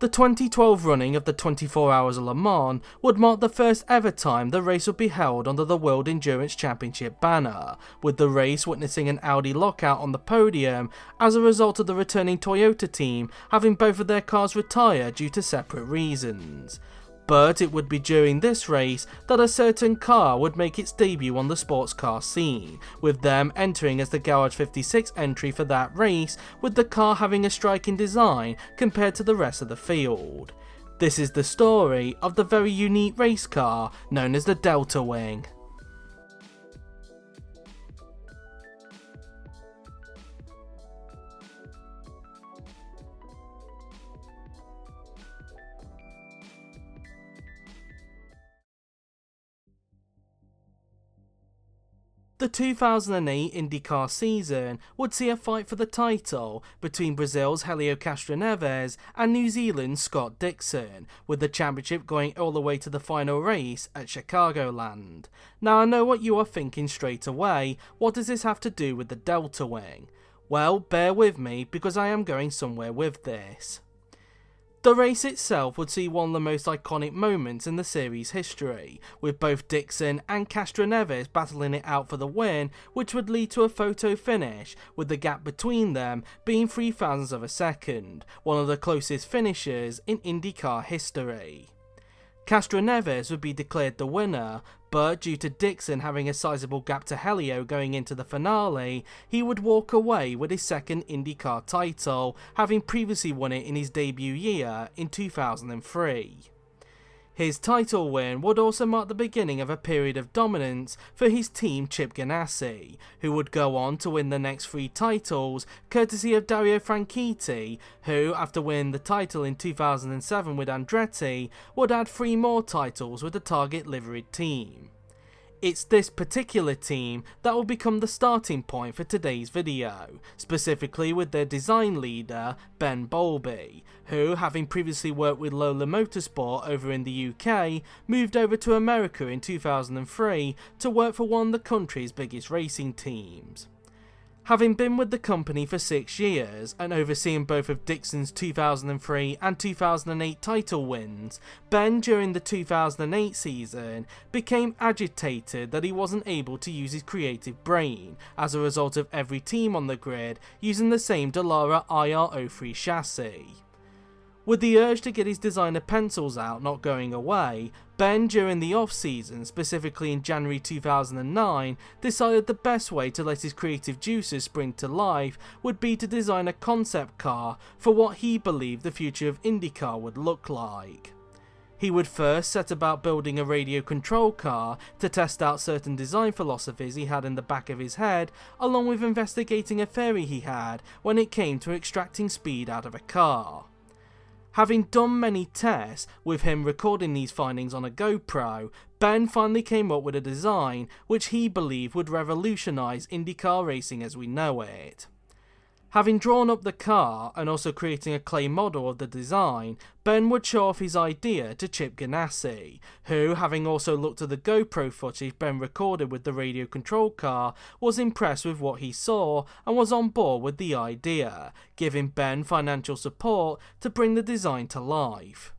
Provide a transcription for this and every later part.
The 2012 running of the 24 Hours of Le Mans would mark the first ever time the race would be held under the World Endurance Championship banner, with the race witnessing an Audi lockout on the podium as a result of the returning Toyota team having both of their cars retire due to separate reasons. But it would be during this race that a certain car would make its debut on the sports car scene, with them entering as the Garage 56 entry for that race, with the car having a striking design compared to the rest of the field. This is the story of the very unique race car known as the DeltaWing. The 2008 IndyCar season would see a fight for the title between Brazil's Helio Castroneves and New Zealand's Scott Dixon, with the championship going all the way to the final race at Chicagoland. Now I know what you are thinking straight away, what does this have to do with the DeltaWing? Well, bear with me because I am going somewhere with this. The race itself would see one of the most iconic moments in the series' history, with both Dixon and Castroneves battling it out for the win, which would lead to a photo finish, with the gap between them being 0.003 of a second, one of the closest finishes in IndyCar history. Castroneves would be declared the winner, but due to Dixon having a sizable gap to Helio going into the finale, he would walk away with his second IndyCar title, having previously won it in his debut year in 2003. His title win would also mark the beginning of a period of dominance for his team Chip Ganassi, who would go on to win the next 3 titles, courtesy of Dario Franchitti, who, after winning the title in 2007 with Andretti, would add 3 more titles with the Target liveried team. It's this particular team that will become the starting point for today's video, specifically with their design leader, Ben Bowlby, who, having previously worked with Lola Motorsport over in the UK, moved over to America in 2003 to work for one of the country's biggest racing teams. Having been with the company for 6 years and overseeing both of Dixon's 2003 and 2008 title wins, Ben during the 2008 season became agitated that he wasn't able to use his creative brain as a result of every team on the grid using the same Dallara IR03 chassis. With the urge to get his designer pencils out not going away, Ben during the off-season, specifically in January 2009, decided the best way to let his creative juices spring to life would be to design a concept car for what he believed the future of IndyCar would look like. He would first set about building a radio control car to test out certain design philosophies he had in the back of his head, along with investigating a theory he had when it came to extracting speed out of a car. Having done many tests, with him recording these findings on a GoPro, Ben finally came up with a design which he believed would revolutionise IndyCar racing as we know it. Having drawn up the car and also creating a clay model of the design, Ben would show off his idea to Chip Ganassi, who, having also looked at the GoPro footage Ben recorded with the radio control car, was impressed with what he saw and was on board with the idea, giving Ben financial support to bring the design to life.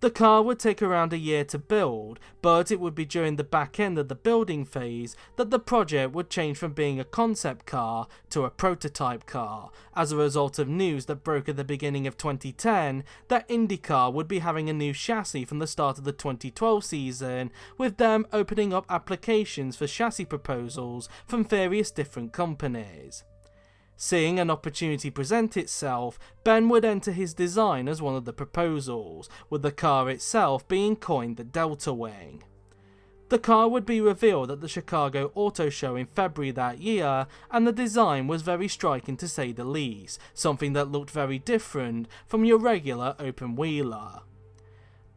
The car would take around a year to build, but it would be during the back end of the building phase that the project would change from being a concept car to a prototype car, as a result of news that broke at the beginning of 2010 that IndyCar would be having a new chassis from the start of the 2012 season, with them opening up applications for chassis proposals from various different companies. Seeing an opportunity present itself, Ben would enter his design as one of the proposals, with the car itself being coined the DeltaWing. The car would be revealed at the Chicago Auto Show in February that year, and the design was very striking to say the least, something that looked very different from your regular open-wheeler.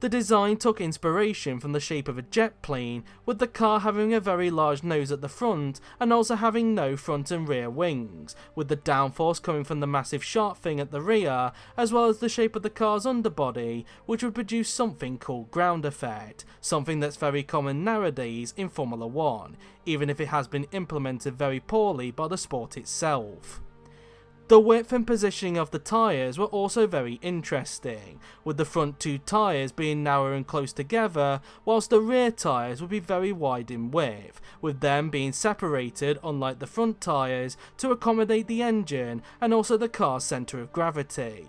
The design took inspiration from the shape of a jet plane, with the car having a very large nose at the front and also having no front and rear wings, with the downforce coming from the massive shark fin at the rear, as well as the shape of the car's underbody, which would produce something called ground effect, something that's very common nowadays in Formula 1, even if it has been implemented very poorly by the sport itself. The width and positioning of the tyres were also very interesting, with the front two tyres being narrow and close together, whilst the rear tyres would be very wide in width, with them being separated, unlike the front tyres, to accommodate the engine and also the car's centre of gravity.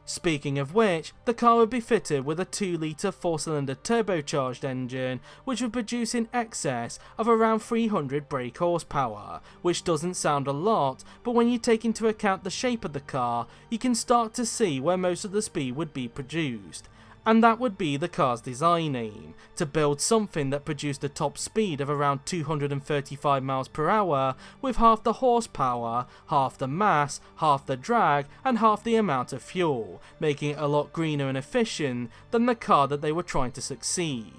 Speaking of which, the car would be fitted with a 2-litre 4-cylinder turbocharged engine, which would produce in excess of around 300 brake horsepower, which doesn't sound a lot, but when you take into account the shape of the car, you can start to see where most of the speed would be produced. And that would be the car's design aim, to build something that produced a top speed of around 235 miles per hour, with half the horsepower, half the mass, half the drag, and half the amount of fuel, making it a lot greener and efficient than the car that they were trying to succeed.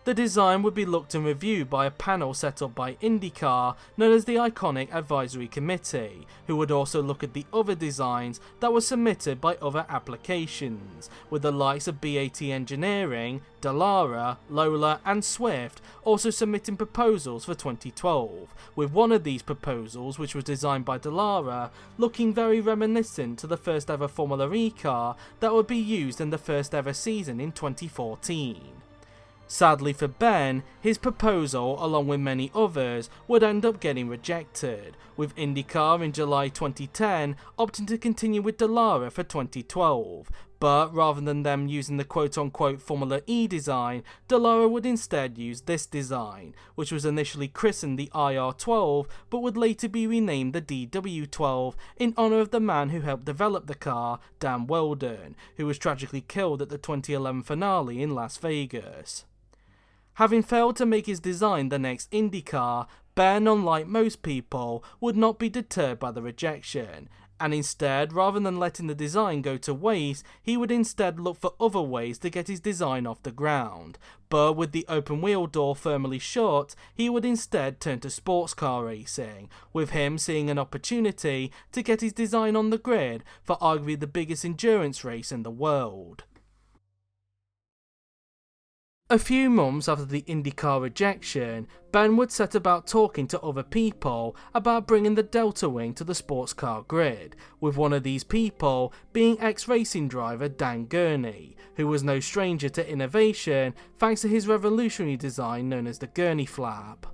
The design would be looked and reviewed by a panel set up by IndyCar, known as the Iconic Advisory Committee, who would also look at the other designs that were submitted by other applications, with the likes of BAT Engineering, Dallara, Lola and Swift also submitting proposals for 2012, with one of these proposals, which was designed by Dallara, looking very reminiscent to the first ever Formula E car that would be used in the first ever season in 2014. Sadly for Ben, his proposal, along with many others, would end up getting rejected, with IndyCar in July 2010 opting to continue with Dallara for 2012, but rather than them using the quote-unquote Formula E design, Dallara would instead use this design, which was initially christened the IR12 but would later be renamed the DW12 in honour of the man who helped develop the car, Dan Weldon, who was tragically killed at the 2011 finale in Las Vegas. Having failed to make his design the next IndyCar, Ben, unlike most people, would not be deterred by the rejection, and instead, rather than letting the design go to waste, he would instead look for other ways to get his design off the ground. But with the open wheel door firmly shut, he would instead turn to sports car racing, with him seeing an opportunity to get his design on the grid for arguably the biggest endurance race in the world. A few months after the IndyCar rejection, Ben would set about talking to other people about bringing the DeltaWing to the sports car grid, with one of these people being ex-racing driver Dan Gurney, who was no stranger to innovation thanks to his revolutionary design known as the Gurney flap.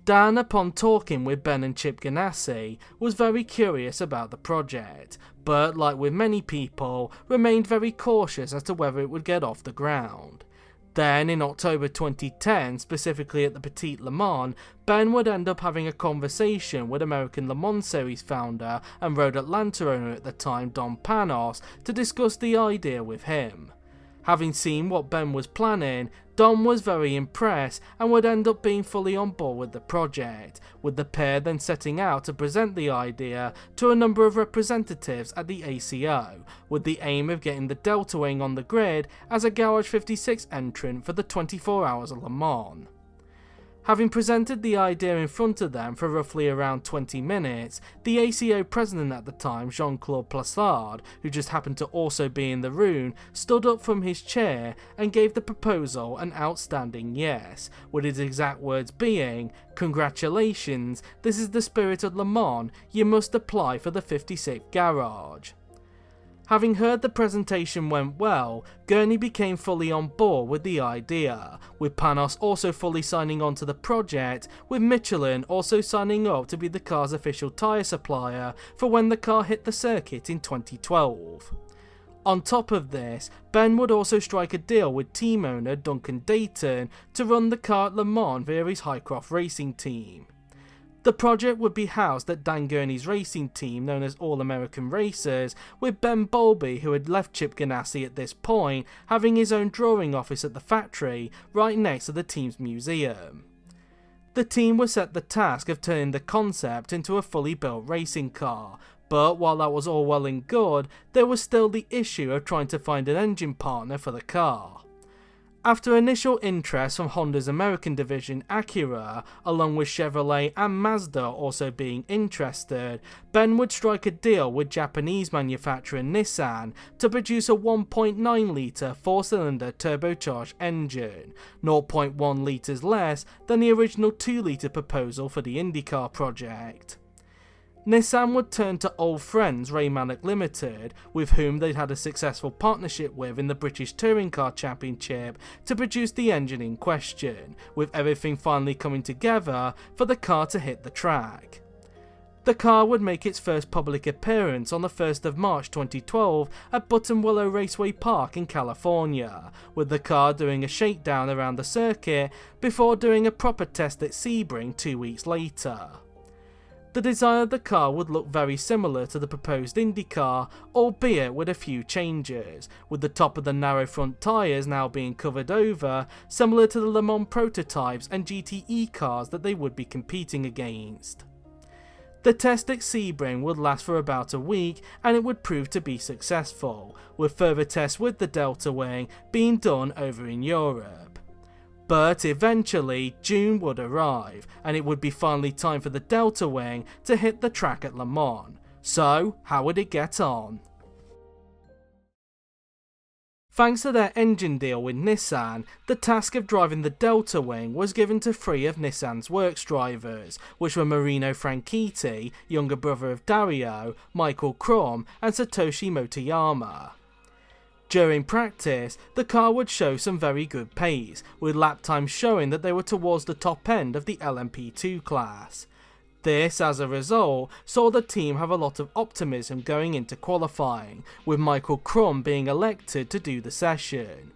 Dan, upon talking with Ben and Chip Ganassi, was very curious about the project, but like with many people, remained very cautious as to whether it would get off the ground. Then, in October 2010, specifically at the Petit Le Mans, Ben would end up having a conversation with American Le Mans Series founder and Road Atlanta owner at the time, Don Panos, to discuss the idea with him. Having seen what Ben was planning, Don was very impressed and would end up being fully on board with the project, with the pair then setting out to present the idea to a number of representatives at the ACO, with the aim of getting the DeltaWing on the grid as a Garage 56 entrant for the 24 Hours of Le Mans. Having presented the idea in front of them for roughly around 20 minutes, the ACO president at the time, Jean-Claude Plassard, who just happened to also be in the room, stood up from his chair and gave the proposal an outstanding yes, with his exact words being, "Congratulations, this is the spirit of Le Mans, you must apply for the 56th garage." Having heard the presentation went well, Gurney became fully on board with the idea, with Panos also fully signing on to the project, with Michelin also signing up to be the car's official tyre supplier for when the car hit the circuit in 2012. On top of this, Ben would also strike a deal with team owner Duncan Dayton to run the car at Le Mans via his Highcroft racing team. The project would be housed at Dan Gurney's racing team known as All-American Racers, with Ben Bowlby, who had left Chip Ganassi at this point, having his own drawing office at the factory right next to the team's museum. The team was set the task of turning the concept into a fully built racing car, but while that was all well and good, there was still the issue of trying to find an engine partner for the car. After initial interest from Honda's American division Acura, along with Chevrolet and Mazda also being interested, Ben would strike a deal with Japanese manufacturer Nissan to produce a 1.9 litre 4-cylinder turbocharged engine, 0.1 litres less than the original 2 litre proposal for the IndyCar project. Nissan would turn to old friends Raymanek Limited, with whom they'd had a successful partnership with in the British Touring Car Championship, to produce the engine in question, with everything finally coming together for the car to hit the track. The car would make its first public appearance on the 1st of March 2012 at Buttonwillow Raceway Park in California, with the car doing a shakedown around the circuit before doing a proper test at Sebring 2 weeks later. The design of the car would look very similar to the proposed Indy car, albeit with a few changes, with the top of the narrow front tyres now being covered over, similar to the Le Mans prototypes and GTE cars that they would be competing against. The test at Sebring would last for about a week, and it would prove to be successful, with further tests with the DeltaWing being done over in Europe. But eventually, June would arrive, and it would be finally time for the DeltaWing to hit the track at Le Mans. So, how would it get on? Thanks to their engine deal with Nissan, the task of driving the DeltaWing was given to 3 of Nissan's works drivers, which were Marino Franchitti, younger brother of Dario, Michael Krum, and Satoshi Motoyama. During practice, the car would show some very good pace, with lap times showing that they were towards the top end of the LMP2 class. This, as a result, saw the team have a lot of optimism going into qualifying, with Michael Krum being elected to do the session.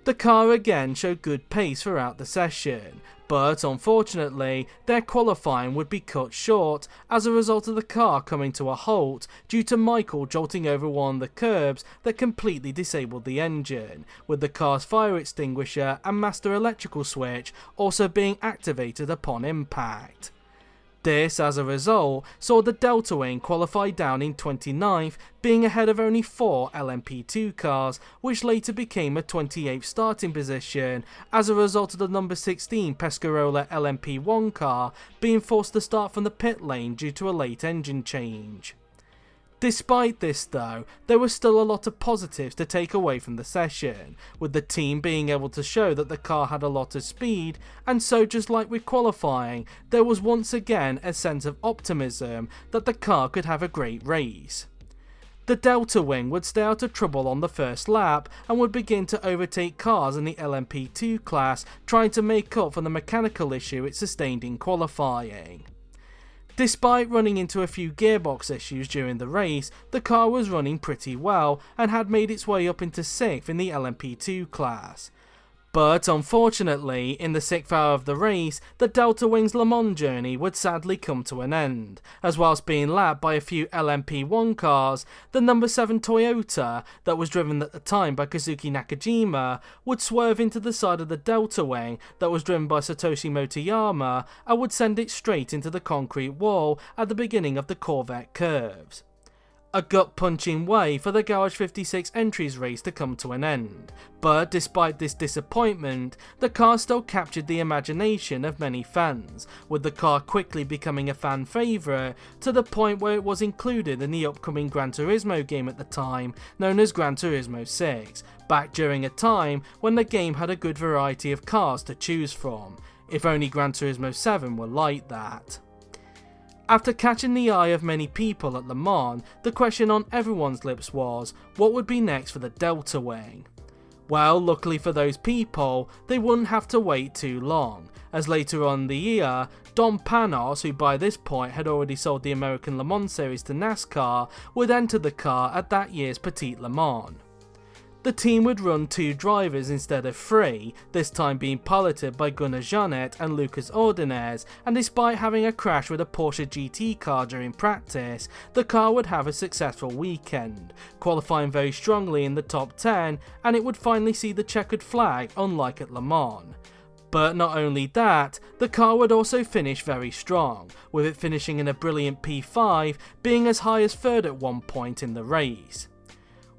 The car again showed good pace throughout the session, but unfortunately their qualifying would be cut short as a result of the car coming to a halt due to Michael jolting over one of the curbs that completely disabled the engine, with the car's fire extinguisher and master electrical switch also being activated upon impact. This, as a result, saw the DeltaWing qualify down in 29th, being ahead of only 4 LMP2 cars, which later became a 28th starting position as a result of the number 16 Pescarola LMP1 car being forced to start from the pit lane due to a late engine change. Despite this though, there was still a lot of positives to take away from the session, with the team being able to show that the car had a lot of speed, and so just like with qualifying, there was once again a sense of optimism that the car could have a great race. The DeltaWing would stay out of trouble on the first lap and would begin to overtake cars in the LMP2 class, trying to make up for the mechanical issue it sustained in qualifying. Despite running into a few gearbox issues during the race, the car was running pretty well and had made its way up into 6th in the LMP2 class. But unfortunately, in the 6th hour of the race, the DeltaWing's Le Mans journey would sadly come to an end, as whilst being lapped by a few LMP1 cars, the number 7 Toyota, that was driven at the time by Kazuki Nakajima, would swerve into the side of the DeltaWing that was driven by Satoshi Motoyama and would send it straight into the concrete wall at the beginning of the Corvette curves. A gut-punching way for the Garage 56 Entries race to come to an end, but despite this disappointment, the car still captured the imagination of many fans, with the car quickly becoming a fan favourite to the point where it was included in the upcoming Gran Turismo game at the time, known as Gran Turismo 6, back during a time when the game had a good variety of cars to choose from. If only Gran Turismo 7 were like that. After catching the eye of many people at Le Mans, the question on everyone's lips was, what would be next for the DeltaWing? Well, luckily for those people, they wouldn't have to wait too long, as later on in the year, Dom Panos, who by this point had already sold the American Le Mans series to NASCAR, would enter the car at that year's Petit Le Mans. The team would run 2 drivers instead of 3, this time being piloted by Gunnar Jeannet and Lucas Ordonez, and despite having a crash with a Porsche GT car during practice, the car would have a successful weekend, qualifying very strongly in the top 10, and it would finally see the checkered flag unlike at Le Mans. But not only that, the car would also finish very strong, with it finishing in a brilliant P5, being as high as 3rd at one point in the race.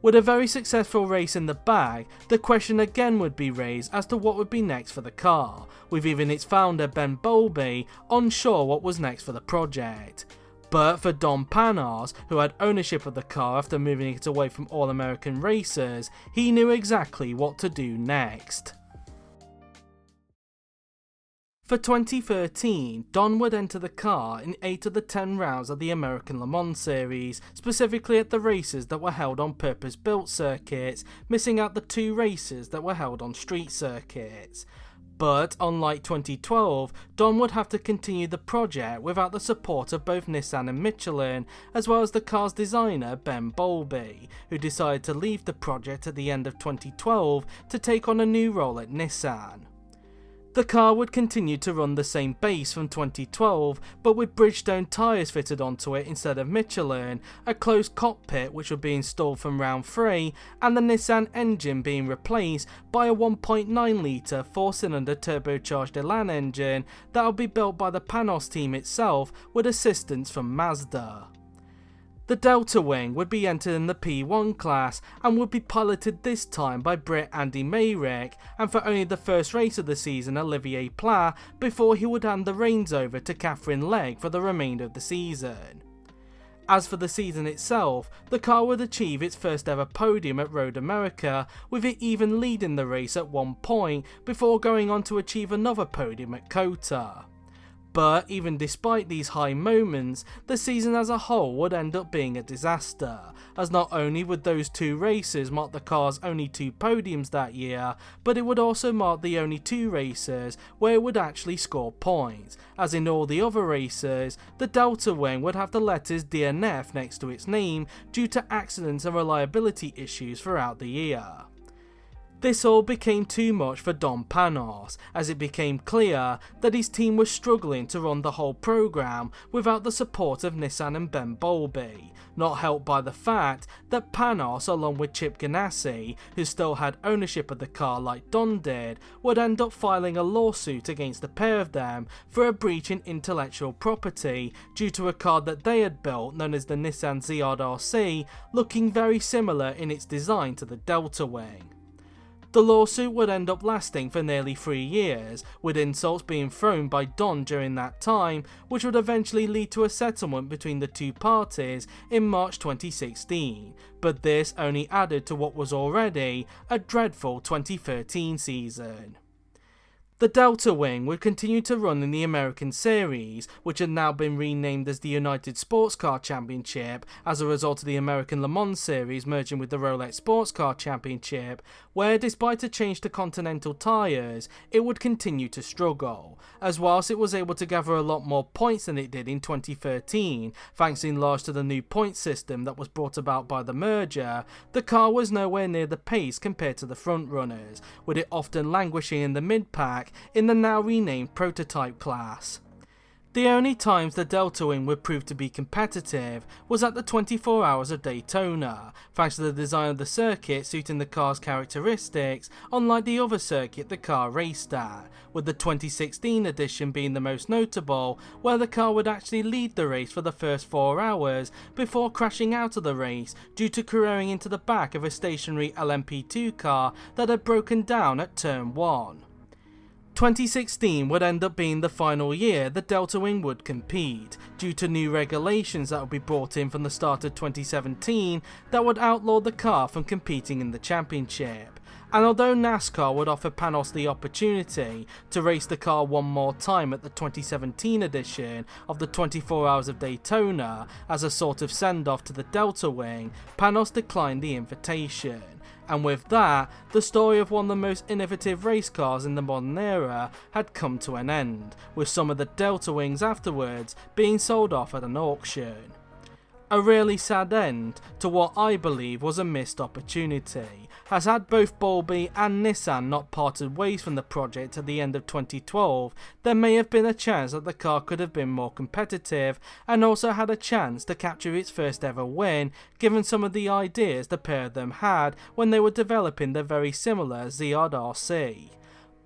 With a very successful race in the bag, the question again would be raised as to what would be next for the car, with even its founder Ben Bowlby unsure what was next for the project. But for Dom Panos, who had ownership of the car after moving it away from All American Racers, he knew exactly what to do next. For 2013, Don would enter the car in 8 of the 10 rounds of the American Le Mans Series, specifically at the races that were held on purpose-built circuits, missing out the 2 races that were held on street circuits. But, unlike 2012, Don would have to continue the project without the support of both Nissan and Michelin, as well as the car's designer Ben Bowlby, who decided to leave the project at the end of 2012 to take on a new role at Nissan. The car would continue to run the same base from 2012, but with Bridgestone tyres fitted onto it instead of Michelin, a closed cockpit which would be installed from round 3, and the Nissan engine being replaced by a 1.9 litre 4-cylinder turbocharged Elan engine that would be built by the Panos team itself with assistance from Mazda. The DeltaWing would be entered in the P1 class and would be piloted this time by Brit Andy Mayrick, and for only the first race of the season Olivier Pla, before he would hand the reins over to Catherine Legg for the remainder of the season. As for the season itself, the car would achieve its first ever podium at Road America, with it even leading the race at one point before going on to achieve another podium at COTA. But even despite these high moments, the season as a whole would end up being a disaster, as not only would those 2 races mark the car's only 2 podiums that year, but it would also mark the only 2 races where it would actually score points, as in all the other races, the DeltaWing would have the letters DNF next to its name due to accidents and reliability issues throughout the year. This all became too much for Don Panos, as it became clear that his team was struggling to run the whole programme without the support of Nissan and Ben Bowlby, not helped by the fact that Panos, along with Chip Ganassi, who still had ownership of the car like Don did, would end up filing a lawsuit against the pair of them for a breach in intellectual property due to a car that they had built known as the Nissan ZR RC, looking very similar in its design to the DeltaWing. The lawsuit would end up lasting for nearly 3 years, with insults being thrown by Don during that time, which would eventually lead to a settlement between the 2 parties in March 2016, but this only added to what was already a dreadful 2013 season. The DeltaWing would continue to run in the American Series, which had now been renamed as the United Sports Car Championship as a result of the American Le Mans Series merging with the Rolex Sports Car Championship, where despite a change to Continental tyres, it would continue to struggle, as whilst it was able to gather a lot more points than it did in 2013, thanks in large to the new point system that was brought about by the merger, the car was nowhere near the pace compared to the frontrunners, with it often languishing in the mid-pack in the now renamed prototype class. The only times the DeltaWing would prove to be competitive was at the 24 Hours of Daytona, thanks to the design of the circuit suiting the car's characteristics, unlike the other circuit the car raced at, with the 2016 edition being the most notable, where the car would actually lead the race for the first 4 hours before crashing out of the race due to careering into the back of a stationary LMP2 car that had broken down at turn 1. 2016 would end up being the final year the DeltaWing would compete, due to new regulations that would be brought in from the start of 2017 that would outlaw the car from competing in the championship. And although NASCAR would offer Panos the opportunity to race the car one more time at the 2017 edition of the 24 Hours of Daytona as a sort of send-off to the DeltaWing, Panos declined the invitation. And with that, the story of one of the most innovative race cars in the modern era had come to an end, with some of the DeltaWings afterwards being sold off at an auction. A really sad end to what I believe was a missed opportunity, as had both Bowlby and Nissan not parted ways from the project at the end of 2012, there may have been a chance that the car could have been more competitive and also had a chance to capture its first ever win, given some of the ideas the pair of them had when they were developing their very similar ZR-RC.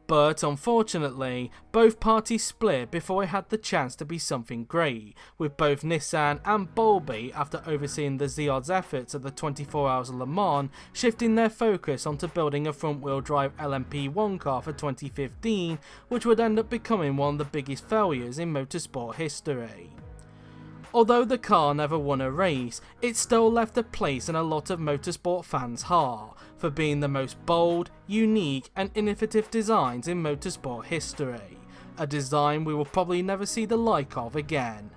But unfortunately, both parties split before it had the chance to be something great, with both Nissan and Bowlby, after overseeing the ZR's efforts at the 24 Hours of Le Mans, shifting their focus onto building a front-wheel drive LMP1 car for 2015, which would end up becoming one of the biggest failures in motorsport history. Although the car never won a race, it still left a place in a lot of motorsport fans' heart for being the most bold, unique and innovative designs in motorsport history, a design we will probably never see the like of again.